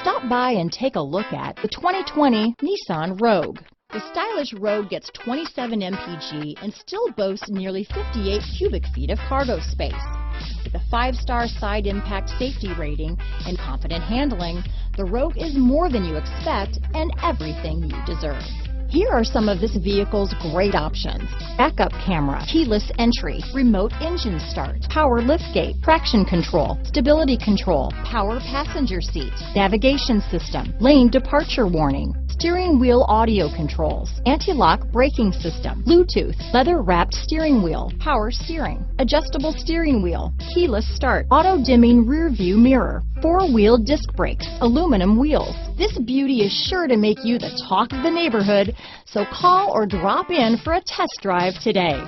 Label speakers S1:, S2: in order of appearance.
S1: Stop by and take a look at the 2020 Nissan Rogue. The stylish Rogue gets 27 mpg and still boasts nearly 58 cubic feet of cargo space. With a 5-star side impact safety rating and confident handling, the Rogue is more than you expect and everything you deserve. Here are some of this vehicle's great options: backup camera, keyless entry, remote engine start, power liftgate, traction control, stability control, power passenger seat, navigation system, lane departure warning, steering wheel audio controls, anti-lock braking system, Bluetooth, leather-wrapped steering wheel, power steering, adjustable steering wheel, keyless start, auto-dimming rear-view mirror, 4-wheel disc brakes, aluminum wheels. This beauty is sure to make you the talk of the neighborhood, so call or drop in for a test drive today.